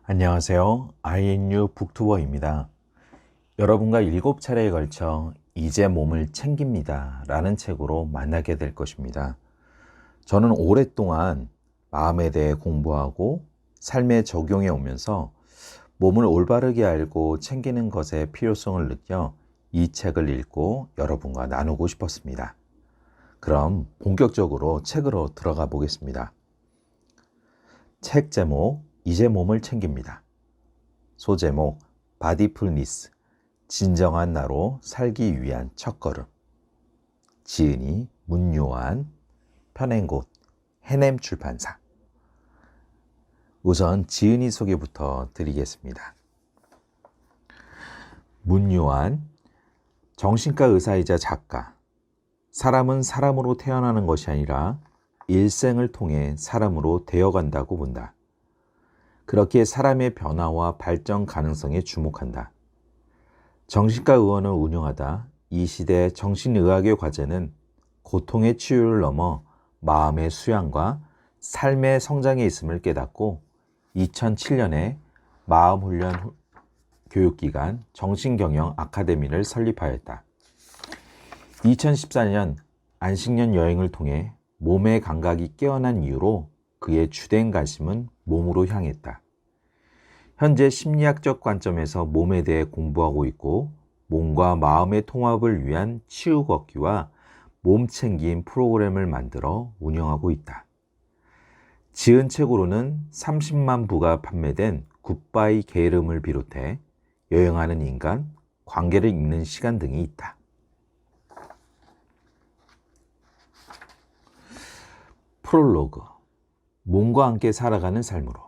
안녕하세요. INU 북투버입니다. 여러분과 7차례에 걸쳐 이제 몸을 챙깁니다 라는 책으로 만나게 될 것입니다. 저는 오랫동안 마음에 대해 공부하고 삶에 적용해 오면서 몸을 올바르게 알고 챙기는 것의 필요성을 느껴 이 책을 읽고 여러분과 나누고 싶었습니다. 그럼 본격적으로 책으로 들어가 보겠습니다. 책 제목 이제 몸을 챙깁니다. 소제목 바디풀니스 진정한 나로 살기 위한 첫걸음. 지은이 문요한, 편행곳 해냄 출판사. 우선 지은이 소개부터 드리겠습니다. 문요한, 정신과 의사이자 작가. 사람은 사람으로 태어나는 것이 아니라 일생을 통해 사람으로 되어간다고 본다. 그렇게 사람의 변화와 발전 가능성에 주목한다. 정신과 의원을 운영하다 이 시대의 정신의학의 과제는 고통의 치유를 넘어 마음의 수양과 삶의 성장에 있음을 깨닫고 2007년에 마음훈련 교육기관 정신경영 아카데미를 설립하였다. 2014년 안식년 여행을 통해 몸의 감각이 깨어난 이후로 그의 주된 관심은 몸으로 향했다. 현재 심리학적 관점에서 몸에 대해 공부하고 있고 몸과 마음의 통합을 위한 치유 걷기와 몸챙김 프로그램을 만들어 운영하고 있다. 지은 책으로는 30만 부가 판매된 굿바이 게으름을 비롯해 여행하는 인간, 관계를 읽는 시간 등이 있다. 프롤로그 몸과 함께 살아가는 삶으로.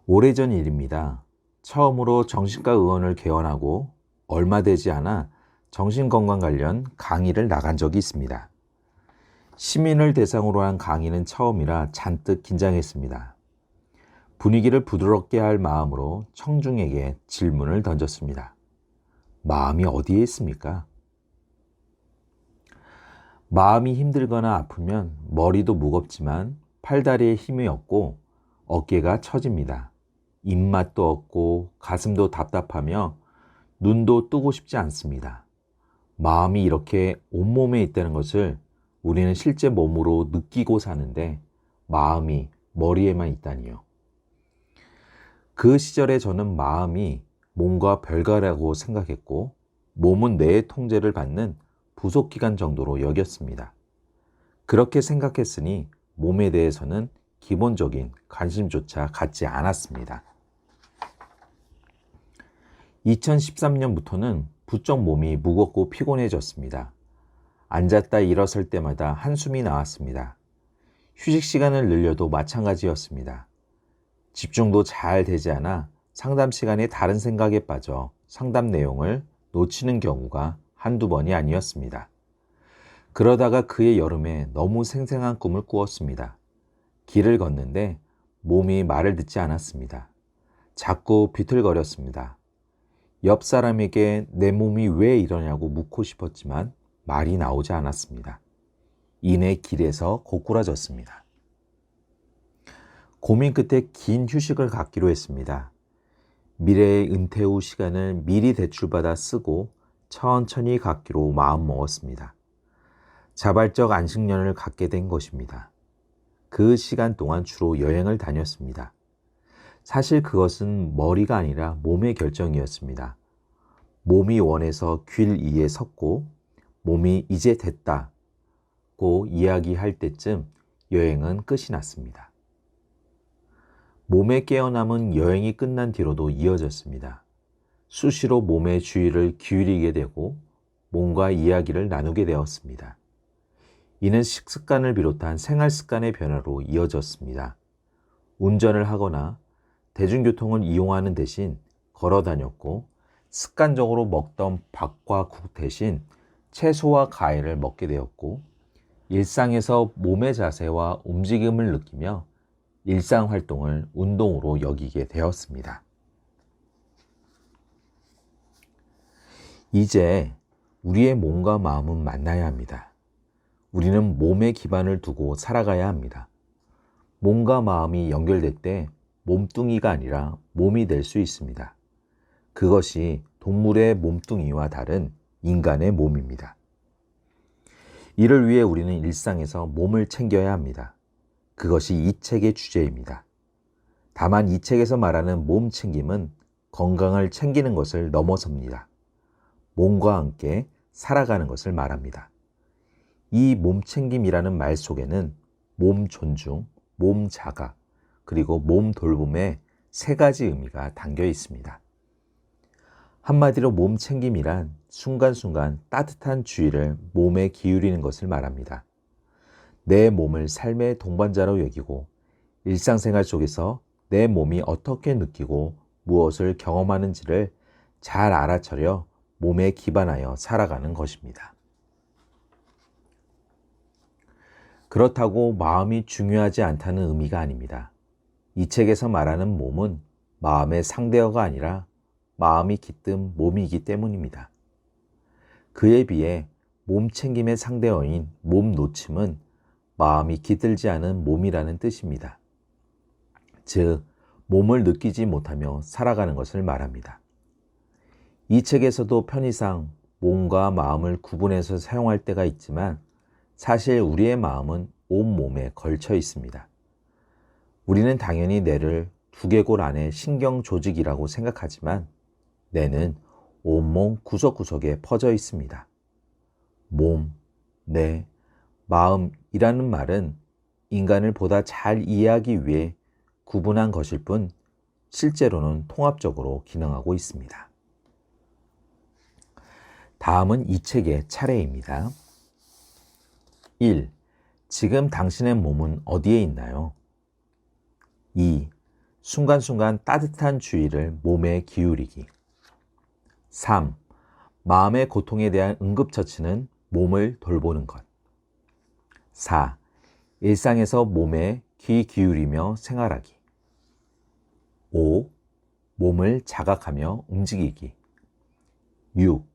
오래전 일입니다. 처음으로 정신과 의원을 개원하고 얼마 되지 않아 정신건강 관련 강의를 나간 적이 있습니다. 시민을 대상으로 한 강의는 처음이라 잔뜩 긴장했습니다. 분위기를 부드럽게 할 마음으로 청중에게 질문을 던졌습니다. 마음이 어디에 있습니까? 마음이 힘들거나 아프면 머리도 무겁지만 팔다리에 힘이 없고 어깨가 처집니다. 입맛도 없고 가슴도 답답하며 눈도 뜨고 싶지 않습니다. 마음이 이렇게 온몸에 있다는 것을 우리는 실제 몸으로 느끼고 사는데 마음이 머리에만 있다니요. 그 시절에 저는 마음이 몸과 별가라고 생각했고 몸은 뇌의 통제를 받는 부속기관 정도로 여겼습니다. 그렇게 생각했으니 몸에 대해서는 기본적인 관심조차 갖지 않았습니다. 2013년부터는 부쩍 몸이 무겁고 피곤해졌습니다. 앉았다 일어설 때마다 한숨이 나왔습니다. 휴식 시간을 늘려도 마찬가지였습니다. 집중도 잘 되지 않아 상담 시간에 다른 생각에 빠져 상담 내용을 놓치는 경우가 한두 번이 아니었습니다. 그러다가 그해 여름에 너무 생생한 꿈을 꾸었습니다. 길을 걷는데 몸이 말을 듣지 않았습니다. 자꾸 비틀거렸습니다. 옆 사람에게 내 몸이 왜 이러냐고 묻고 싶었지만 말이 나오지 않았습니다. 이내 길에서 고꾸라졌습니다. 고민 끝에 긴 휴식을 갖기로 했습니다. 미래의 은퇴 후 시간을 미리 대출받아 쓰고 천천히 갖기로 마음먹었습니다. 자발적 안식년을 갖게 된 것입니다. 그 시간 동안 주로 여행을 다녔습니다. 사실 그것은 머리가 아니라 몸의 결정이었습니다. 몸이 원해서 길 위에 섰고 몸이 이제 됐다고 이야기할 때쯤 여행은 끝이 났습니다. 몸의 깨어남은 여행이 끝난 뒤로도 이어졌습니다. 수시로 몸의 주의를 기울이게 되고 몸과 이야기를 나누게 되었습니다. 이는 식습관을 비롯한 생활 습관의 변화로 이어졌습니다. 운전을 하거나 대중교통을 이용하는 대신 걸어 다녔고 습관적으로 먹던 밥과 국 대신 채소와 과일을 먹게 되었고 일상에서 몸의 자세와 움직임을 느끼며 일상활동을 운동으로 여기게 되었습니다. 이제 우리의 몸과 마음은 만나야 합니다. 우리는 몸에 기반을 두고 살아가야 합니다. 몸과 마음이 연결될 때 몸뚱이가 아니라 몸이 될 수 있습니다. 그것이 동물의 몸뚱이와 다른 인간의 몸입니다. 이를 위해 우리는 일상에서 몸을 챙겨야 합니다. 그것이 이 책의 주제입니다. 다만 이 책에서 말하는 몸 챙김은 건강을 챙기는 것을 넘어섭니다. 몸과 함께 살아가는 것을 말합니다. 이 몸 챙김이라는 말 속에는 몸 존중, 몸 자각, 그리고 몸 돌봄의 세 가지 의미가 담겨 있습니다. 한마디로 몸 챙김이란 순간순간 따뜻한 주의를 몸에 기울이는 것을 말합니다. 내 몸을 삶의 동반자로 여기고 일상생활 속에서 내 몸이 어떻게 느끼고 무엇을 경험하는지를 잘 알아차려 몸에 기반하여 살아가는 것입니다. 그렇다고 마음이 중요하지 않다는 의미가 아닙니다. 이 책에서 말하는 몸은 마음의 상대어가 아니라 마음이 깃든 몸이기 때문입니다. 그에 비해 몸 챙김의 상대어인 몸 놓침은 마음이 깃들지 않은 몸이라는 뜻입니다. 즉, 몸을 느끼지 못하며 살아가는 것을 말합니다. 이 책에서도 편의상 몸과 마음을 구분해서 사용할 때가 있지만 사실 우리의 마음은 온몸에 걸쳐 있습니다. 우리는 당연히 뇌를 두개골 안의 신경 조직이라고 생각하지만 뇌는 온몸 구석구석에 퍼져 있습니다. 몸, 뇌, 마음이라는 말은 인간을 보다 잘 이해하기 위해 구분한 것일 뿐 실제로는 통합적으로 기능하고 있습니다. 다음은 이 책의 차례입니다. 1. 지금 당신의 몸은 어디에 있나요? 2. 순간순간 따뜻한 주의를 몸에 기울이기. 3. 마음의 고통에 대한 응급처치는 몸을 돌보는 것. 4. 일상에서 몸에 귀 기울이며 생활하기. 5. 몸을 자각하며 움직이기. 6.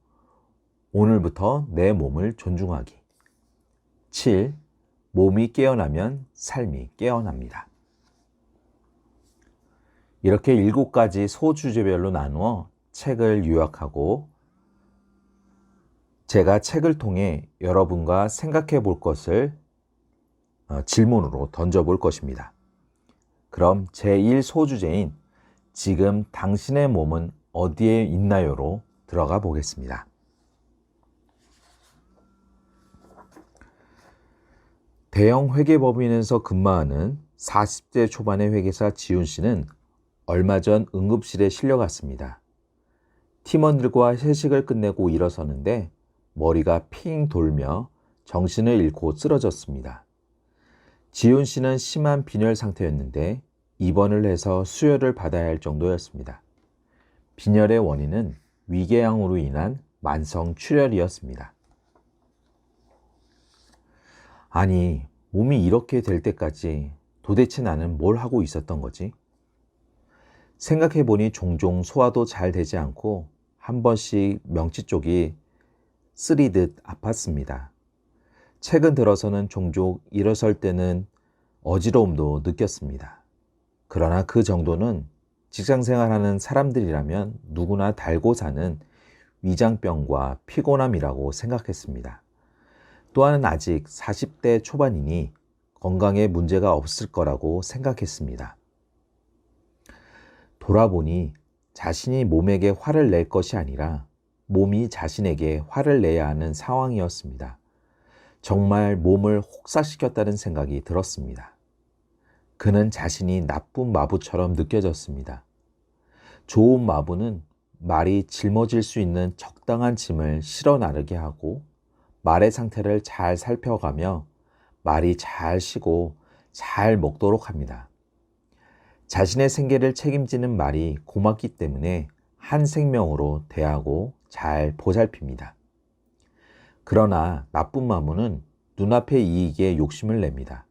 오늘부터 내 몸을 존중하기. 7. 몸이 깨어나면 삶이 깨어납니다. 이렇게 7가지 소주제별로 나누어 책을 요약하고 제가 책을 통해 여러분과 생각해 볼 것을 질문으로 던져볼 것입니다. 그럼 제1소주제인 지금 당신의 몸은 어디에 있나요로 들어가 보겠습니다. 대형 회계법인에서 근무하는 40대 초반의 회계사 지훈 씨는 얼마 전 응급실에 실려갔습니다. 팀원들과 회식을 끝내고 일어서는데 머리가 핑 돌며 정신을 잃고 쓰러졌습니다. 지훈 씨는 심한 빈혈 상태였는데 입원을 해서 수혈을 받아야 할 정도였습니다. 빈혈의 원인은 위궤양으로 인한 만성 출혈이었습니다. 아니, 몸이 이렇게 될 때까지 도대체 나는 뭘 하고 있었던 거지? 생각해보니 종종 소화도 잘 되지 않고 한 번씩 명치 쪽이 쓰리듯 아팠습니다. 최근 들어서는 종종 일어설 때는 어지러움도 느꼈습니다. 그러나 그 정도는 직장생활하는 사람들이라면 누구나 달고 사는 위장병과 피곤함이라고 생각했습니다. 또한 아직 40대 초반이니 건강에 문제가 없을 거라고 생각했습니다. 돌아보니 자신이 몸에게 화를 낼 것이 아니라 몸이 자신에게 화를 내야 하는 상황이었습니다. 정말 몸을 혹사시켰다는 생각이 들었습니다. 그는 자신이 나쁜 마부처럼 느껴졌습니다. 좋은 마부는 말이 짊어질 수 있는 적당한 짐을 실어 나르게 하고 말의 상태를 잘 살펴가며 말이 잘 쉬고 잘 먹도록 합니다. 자신의 생계를 책임지는 말이 고맙기 때문에 한 생명으로 대하고 잘 보살핍니다. 그러나 나쁜 마무는 눈앞의 이익에 욕심을 냅니다.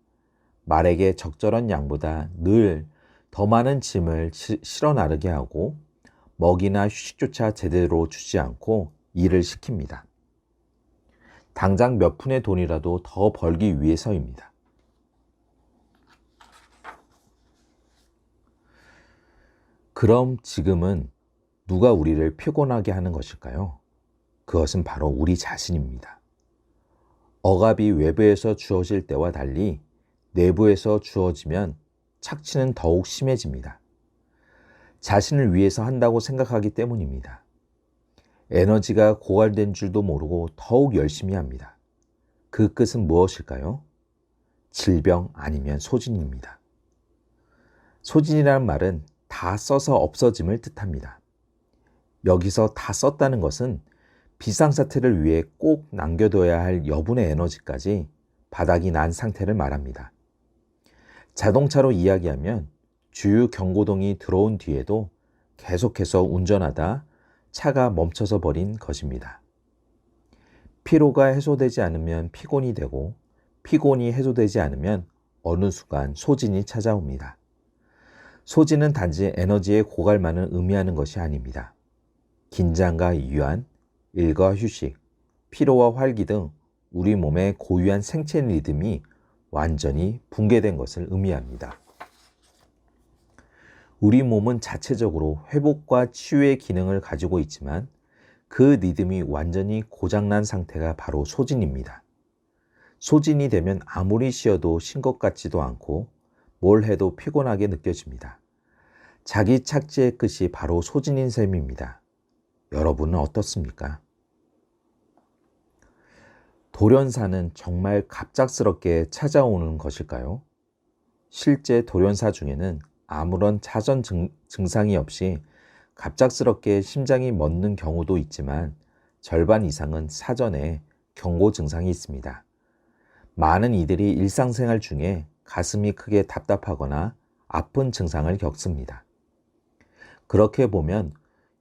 말에게 적절한 양보다 늘 더 많은 짐을 실어 나르게 하고 먹이나 휴식조차 제대로 주지 않고 일을 시킵니다. 당장 몇 푼의 돈이라도 더 벌기 위해서입니다. 그럼 지금은 누가 우리를 피곤하게 하는 것일까요? 그것은 바로 우리 자신입니다. 억압이 외부에서 주어질 때와 달리 내부에서 주어지면 착취는 더욱 심해집니다. 자신을 위해서 한다고 생각하기 때문입니다. 에너지가 고갈된 줄도 모르고 더욱 열심히 합니다. 그 끝은 무엇일까요? 질병 아니면 소진입니다. 소진이라는 말은 다 써서 없어짐을 뜻합니다. 여기서 다 썼다는 것은 비상사태를 위해 꼭 남겨둬야 할 여분의 에너지까지 바닥이 난 상태를 말합니다. 자동차로 이야기하면 주유 경고등이 들어온 뒤에도 계속해서 운전하다 차가 멈춰서 버린 것입니다. 피로가 해소되지 않으면 피곤이 되고 피곤이 해소되지 않으면 어느 순간 소진이 찾아옵니다. 소진은 단지 에너지의 고갈만을 의미하는 것이 아닙니다. 긴장과 이완, 일과 휴식, 피로와 활기 등 우리 몸의 고유한 생체 리듬이 완전히 붕괴된 것을 의미합니다. 우리 몸은 자체적으로 회복과 치유의 기능을 가지고 있지만 그 리듬이 완전히 고장난 상태가 바로 소진입니다. 소진이 되면 아무리 쉬어도 쉰 것 같지도 않고 뭘 해도 피곤하게 느껴집니다. 자기 착지의 끝이 바로 소진인 셈입니다. 여러분은 어떻습니까? 돌연사는 정말 갑작스럽게 찾아오는 것일까요? 실제 돌연사 중에는 아무런 사전 증상이 없이 갑작스럽게 심장이 멎는 경우도 있지만 절반 이상은 사전에 경고 증상이 있습니다. 많은 이들이 일상생활 중에 가슴이 크게 답답하거나 아픈 증상을 겪습니다. 그렇게 보면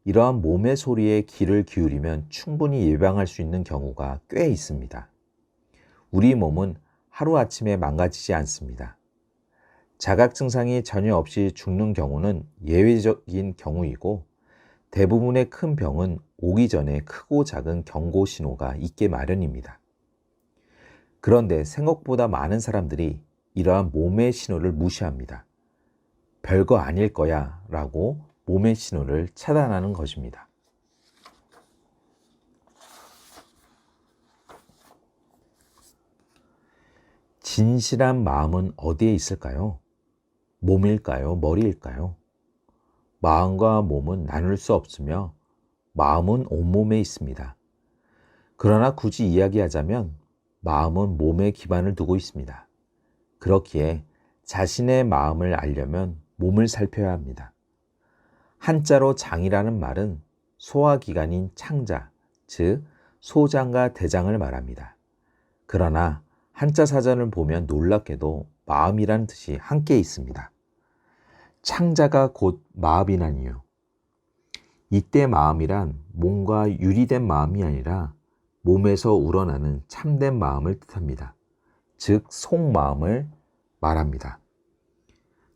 이러한 몸의 소리에 귀를 기울이면 충분히 예방할 수 있는 경우가 꽤 있습니다. 우리 몸은 하루아침에 망가지지 않습니다. 자각 증상이 전혀 없이 죽는 경우는 예외적인 경우이고 대부분의 큰 병은 오기 전에 크고 작은 경고 신호가 있게 마련입니다. 그런데 생각보다 많은 사람들이 이러한 몸의 신호를 무시합니다. 별거 아닐 거야 라고 몸의 신호를 차단하는 것입니다. 진실한 마음은 어디에 있을까요? 몸일까요? 머리일까요? 마음과 몸은 나눌 수 없으며 마음은 온몸에 있습니다. 그러나 굳이 이야기하자면 마음은 몸에 기반을 두고 있습니다. 그렇기에 자신의 마음을 알려면 몸을 살펴야 합니다. 한자로 장이라는 말은 소화기관인 창자, 즉 소장과 대장을 말합니다. 그러나 한자 사전을 보면 놀랍게도 마음이란 뜻이 함께 있습니다. 창자가 곧 마음이라니요. 이때 마음이란 몸과 유리된 마음이 아니라 몸에서 우러나는 참된 마음을 뜻합니다. 즉 속마음을 말합니다.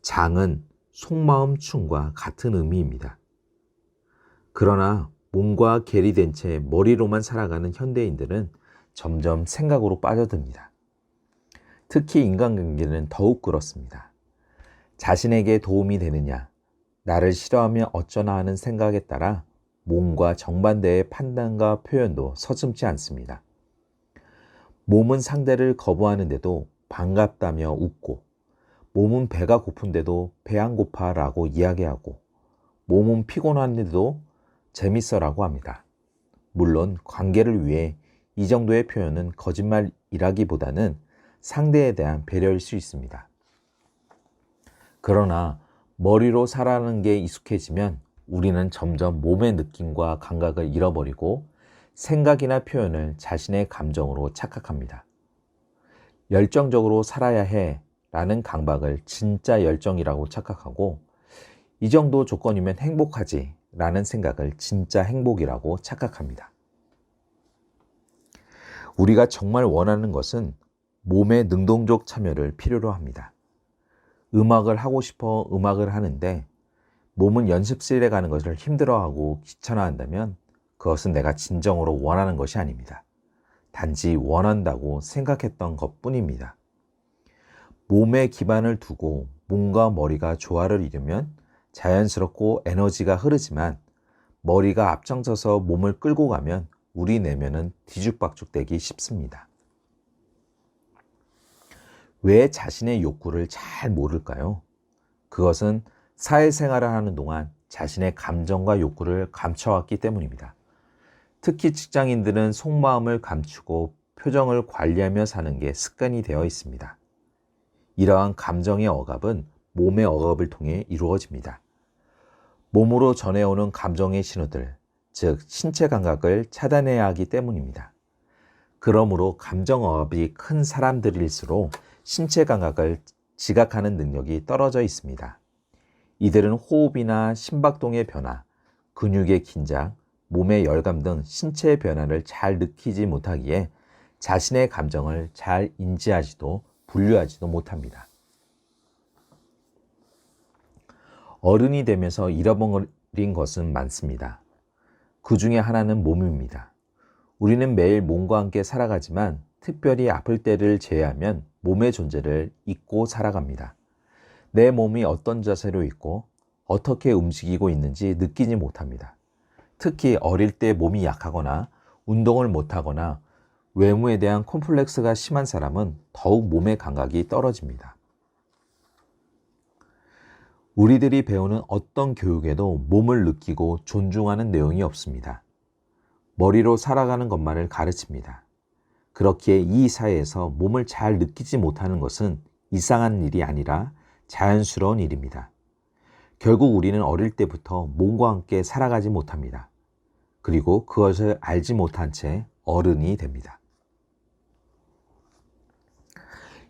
장은 속마음충과 같은 의미입니다. 그러나 몸과 괴리된 채 머리로만 살아가는 현대인들은 점점 생각으로 빠져듭니다. 특히 인간관계는 더욱 그렇습니다. 자신에게 도움이 되느냐, 나를 싫어하면 어쩌나 하는 생각에 따라 몸과 정반대의 판단과 표현도 서슴지 않습니다. 몸은 상대를 거부하는데도 반갑다며 웃고, 몸은 배가 고픈데도 배 안 고파 라고 이야기하고, 몸은 피곤한데도 재밌어 라고 합니다. 물론 관계를 위해 이 정도의 표현은 거짓말이라기보다는 상대에 대한 배려일 수 있습니다. 그러나 머리로 살아가는 게 익숙해지면 우리는 점점 몸의 느낌과 감각을 잃어버리고 생각이나 표현을 자신의 감정으로 착각합니다. 열정적으로 살아야 해 라는 강박을 진짜 열정이라고 착각하고 이 정도 조건이면 행복하지 라는 생각을 진짜 행복이라고 착각합니다. 우리가 정말 원하는 것은 몸의 능동적 참여를 필요로 합니다. 음악을 하고 싶어 음악을 하는데 몸은 연습실에 가는 것을 힘들어하고 귀찮아한다면 그것은 내가 진정으로 원하는 것이 아닙니다. 단지 원한다고 생각했던 것뿐입니다. 몸에 기반을 두고 몸과 머리가 조화를 이루면 자연스럽고 에너지가 흐르지만 머리가 앞장서서 몸을 끌고 가면 우리 내면은 뒤죽박죽되기 쉽습니다. 왜 자신의 욕구를 잘 모를까요? 그것은 사회생활을 하는 동안 자신의 감정과 욕구를 감춰왔기 때문입니다. 특히 직장인들은 속마음을 감추고 표정을 관리하며 사는 게 습관이 되어 있습니다. 이러한 감정의 억압은 몸의 억압을 통해 이루어집니다. 몸으로 전해오는 감정의 신호들, 즉 신체 감각을 차단해야 하기 때문입니다. 그러므로 감정 억압이 큰 사람들일수록 신체 감각을 지각하는 능력이 떨어져 있습니다. 이들은 호흡이나 심박동의 변화, 근육의 긴장, 몸의 열감 등 신체의 변화를 잘 느끼지 못하기에 자신의 감정을 잘 인지하지도 분류하지도 못합니다. 어른이 되면서 잃어버린 것은 많습니다. 그 중에 하나는 몸입니다. 우리는 매일 몸과 함께 살아가지만 특별히 아플 때를 제외하면 몸의 존재를 잊고 살아갑니다. 내 몸이 어떤 자세로 있고 어떻게 움직이고 있는지 느끼지 못합니다. 특히 어릴 때 몸이 약하거나 운동을 못하거나 외모에 대한 콤플렉스가 심한 사람은 더욱 몸의 감각이 떨어집니다. 우리들이 배우는 어떤 교육에도 몸을 느끼고 존중하는 내용이 없습니다. 머리로 살아가는 것만을 가르칩니다. 그렇기에 이 사회에서 몸을 잘 느끼지 못하는 것은 이상한 일이 아니라 자연스러운 일입니다. 결국 우리는 어릴 때부터 몸과 함께 살아가지 못합니다. 그리고 그것을 알지 못한 채 어른이 됩니다.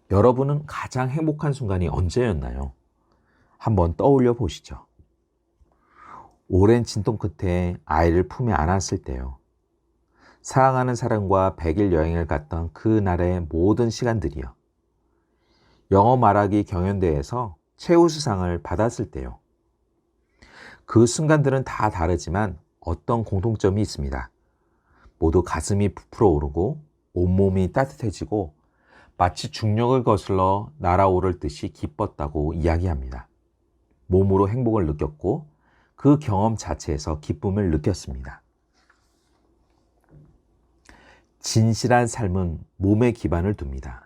여러분은 가장 행복한 순간이 언제였나요? 한번 떠올려 보시죠. 오랜 진통 끝에 아이를 품에 안았을 때요. 사랑하는 사람과 100일 여행을 갔던 그날의 모든 시간들이요. 영어 말하기 경연대회에서 최우수상을 받았을 때요. 그 순간들은 다 다르지만 어떤 공통점이 있습니다. 모두 가슴이 부풀어 오르고 온몸이 따뜻해지고 마치 중력을 거슬러 날아오를 듯이 기뻤다고 이야기합니다. 몸으로 행복을 느꼈고 그 경험 자체에서 기쁨을 느꼈습니다. 진실한 삶은 몸에 기반을 둡니다.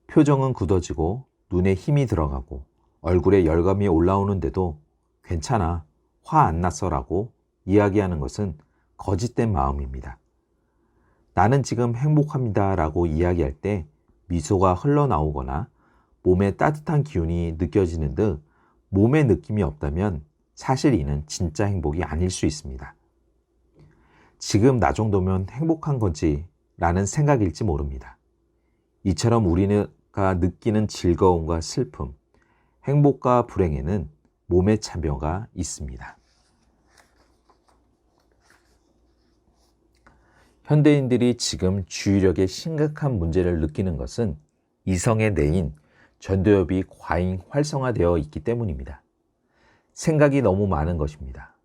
표정은 굳어지고 눈에 힘이 들어가고 얼굴에 열감이 올라오는데도 괜찮아, 화 안 났어라고 이야기하는 것은 거짓된 마음입니다. 나는 지금 행복합니다 라고 이야기할 때 미소가 흘러나오거나 몸에 따뜻한 기운이 느껴지는 듯 몸에 느낌이 없다면 사실 이는 진짜 행복이 아닐 수 있습니다. 지금 나 정도면 행복한 거지 라는 생각일지 모릅니다. 이처럼 우리가 느끼는 즐거움과 슬픔, 행복과 불행에는 몸의 참여가 있습니다. 현대인들이 지금 주의력에 심각한 문제를 느끼는 것은 이성의 뇌인 전두엽이 과잉 활성화되어 있기 때문입니다. 생각이 너무 많은 것입니다.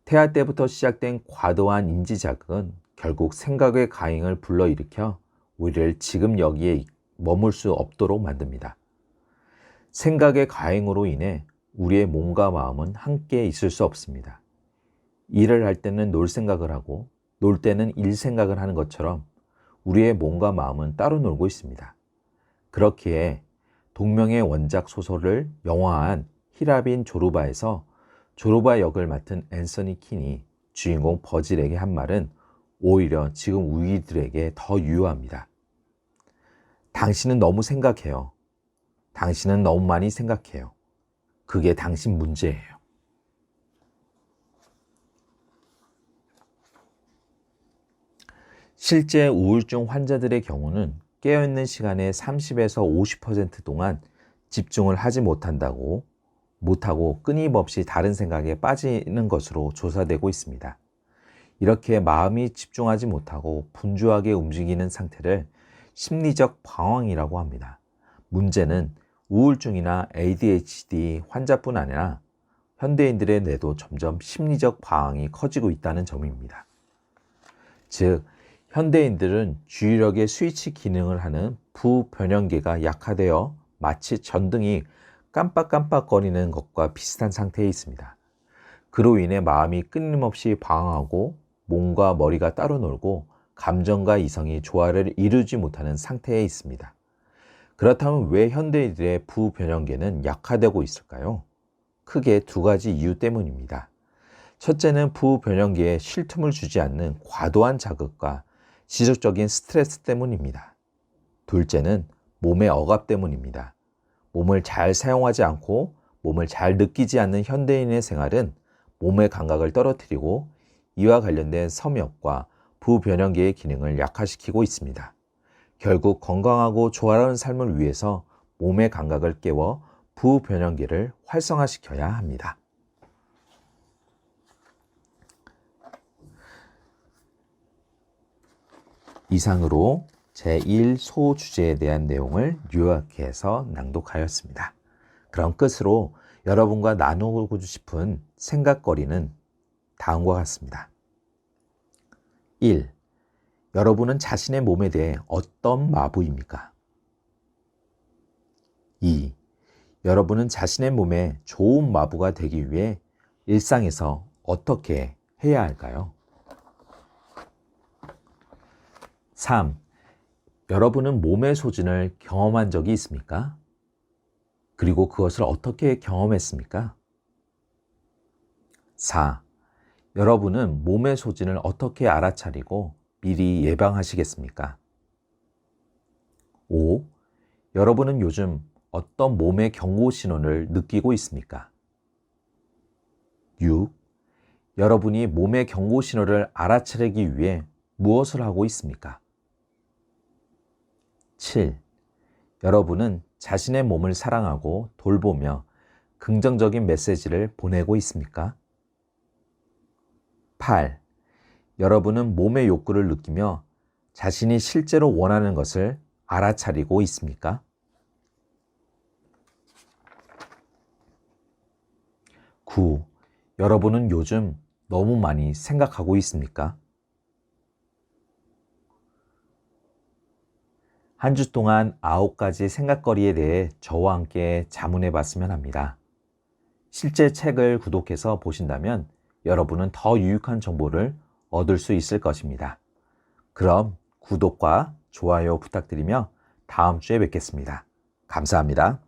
태아 때부터 시작된 과도한 인지 자극은 결국 생각의 과잉을 불러일으켜 우리를 지금 여기에 머물 수 없도록 만듭니다. 생각의 과잉으로 인해 우리의 몸과 마음은 함께 있을 수 없습니다. 일을 할 때는 놀 생각을 하고 놀 때는 일 생각을 하는 것처럼 우리의 몸과 마음은 따로 놀고 있습니다. 그렇기에 동명의 원작 소설을 영화한 히라빈 조르바에서 조르바 역을 맡은 앤서니 킨이 주인공 버질에게 한 말은 오히려 지금 우리들에게 더 유효합니다. 당신은 너무 생각해요. 당신은 너무 많이 생각해요. 그게 당신 문제예요. 실제 우울증 환자들의 경우는 깨어있는 시간의 30에서 50% 동안 집중을 하지 못하고 끊임없이 다른 생각에 빠지는 것으로 조사되고 있습니다. 이렇게 마음이 집중하지 못하고 분주하게 움직이는 상태를 심리적 방황이라고 합니다. 문제는 우울증이나 ADHD 환자뿐 아니라 현대인들의 뇌도 점점 심리적 방황이 커지고 있다는 점입니다. 즉, 현대인들은 주의력의 스위치 기능을 하는 부변형계가 약화되어 마치 전등이 깜빡깜빡거리는 것과 비슷한 상태에 있습니다. 그로 인해 마음이 끊임없이 방황하고 몸과 머리가 따로 놀고 감정과 이성이 조화를 이루지 못하는 상태에 있습니다. 그렇다면 왜 현대인들의 부변형계는 약화되고 있을까요? 크게 두 가지 이유 때문입니다. 첫째는 부변형계에 쉴 틈을 주지 않는 과도한 자극과 지속적인 스트레스 때문입니다. 둘째는 몸의 억압 때문입니다. 몸을 잘 사용하지 않고 몸을 잘 느끼지 않는 현대인의 생활은 몸의 감각을 떨어뜨리고 이와 관련된 섬유과 부변형계의 기능을 약화시키고 있습니다. 결국 건강하고 조화로운 삶을 위해서 몸의 감각을 깨워 부변형계를 활성화시켜야 합니다. 이상으로 제1소 주제에 대한 내용을 요약해서 낭독하였습니다. 그럼 끝으로 여러분과 나누고 싶은 생각거리는 다음과 같습니다. 1. 여러분은 자신의 몸에 대해 어떤 마부입니까? 2. 여러분은 자신의 몸에 좋은 마부가 되기 위해 일상에서 어떻게 해야 할까요? 3. 여러분은 몸의 소진을 경험한 적이 있습니까? 그리고 그것을 어떻게 경험했습니까? 4. 여러분은 몸의 소진을 어떻게 알아차리고 미리 예방하시겠습니까? 5. 여러분은 요즘 어떤 몸의 경고 신호를 느끼고 있습니까? 6. 여러분이 몸의 경고 신호를 알아차리기 위해 무엇을 하고 있습니까? 7. 여러분은 자신의 몸을 사랑하고 돌보며 긍정적인 메시지를 보내고 있습니까? 8. 여러분은 몸의 욕구를 느끼며 자신이 실제로 원하는 것을 알아차리고 있습니까? 9. 여러분은 요즘 너무 많이 생각하고 있습니까? 한 주 동안 9가지 생각거리에 대해 저와 함께 자문해 봤으면 합니다. 실제 책을 구독해서 보신다면 여러분은 더 유익한 정보를 얻을 수 있을 것입니다. 그럼 구독과 좋아요 부탁드리며 다음 주에 뵙겠습니다. 감사합니다.